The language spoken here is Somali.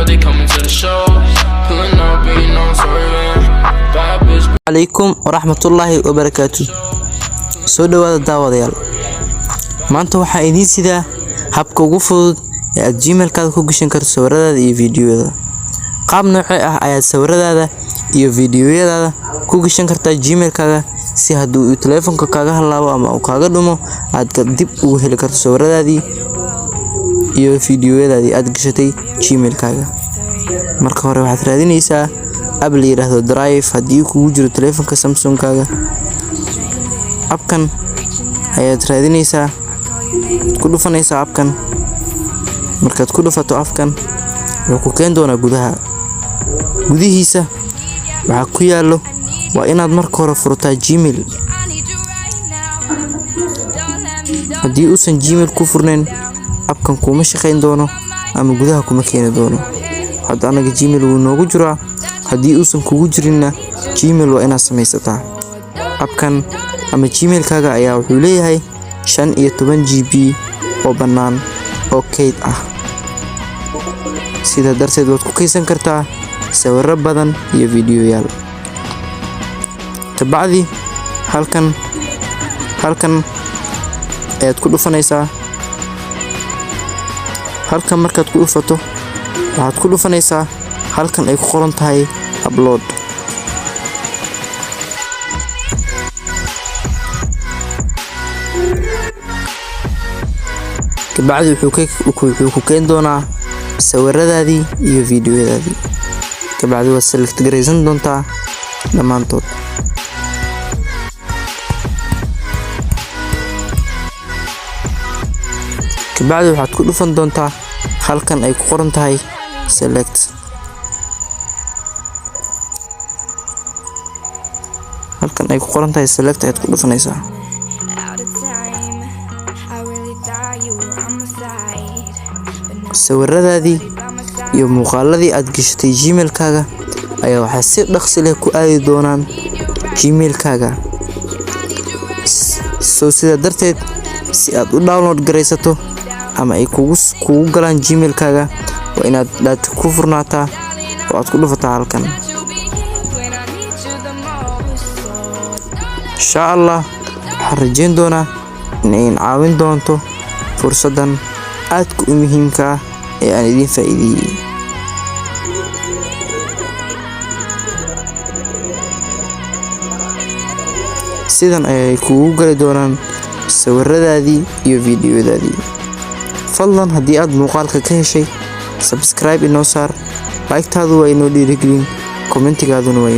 but they coming to the show. Pulling up, and you know I'm swerving. Bad bitch. عليكم ورحمة الله وبركاته. soo dhawaada daawadayaal. maanta waxaa idin sida habka ugu fudud ee aad Gmail-kaada ku gashan karto sawiradaada iyo fiidiyoyada. qaab noocee ah ayaad sawiradaada iyo fiidiyoyada ku gashan kartaa Gmail-kaaga si hadduu telefoonka kaaga halaabo ama uu kaaga dhumo aad dib ugu heli karto sawiradaadii iyo fiidiyoyadaadii aad gashatay Gmail-kaaga. marka hore waxaad raadinaysaa app la yiraahdo Drive haddii kugu jiro telefoonka Samsung-kaaga. appkan ayaad raadinaysaa, ku dhufanaysaa appkan. markaad ku dhufato appkan wuxuu ku keen doonaa gudihiisa waxa ku yaalo waa inaad marka hore furtaa Gmail. haddii uusan Gmail ku furnayn appkan kuma shaqeyn doono ama gudaha kuma keeni doono. hadda anaga Gmail wuu noogu jiraa, haddii uusan kugu jirinna Gmail waa inaad samaysataa. appkan ama Gmail-kaaga ayaa wuxuu leeyahay 15 GB oo bannaan oo kayd ah. sida darteed waad ku kaydsan kartaa sawirro badan iyo fiidiyoyaal. kabacdi halkan ayaad ku dhufanaysaa. halkan markaad ku dhufato waxaad ku dhufanaysaa halkan ay ku qoran tahay upload. kabacdi wuxuu ku keen doonaa sawiradaadii iyo fiidiyoyadaadii. kabacdi waad select garaysan doontaa dhammaantood. kabacdi waxaad ku dhufan doontaa halkan ay ku qoran tahay select. halkan ay ku qoran tahay select ayaad ku dhufanaysaa. sawiradaadii iyo muuqaaladii aad gashatay Gmail-kaaga ayaa waxaa si dhaqso leh ku aadi doonaan Gmail-kaaga. sida darteed si aad u download garaysato ama ay kugu galaan Gmail-kaaga waa inaad data ku furnaataa oo aad ku dhufataa halkan. insha Allah waxaan rajayn doonaa inay caawin doonto fursadan aadka u muhiimka ah ee aan idin faa'iideeyay. sidan ayay kugu gali doonaan sawiradaadii iyo fiidiyoyadaadii. fadlan haddii aad muuqaalka ka heshay subscribe inoo saar, like-taadu waa inoo dhiirigelin, commentigaaduna waa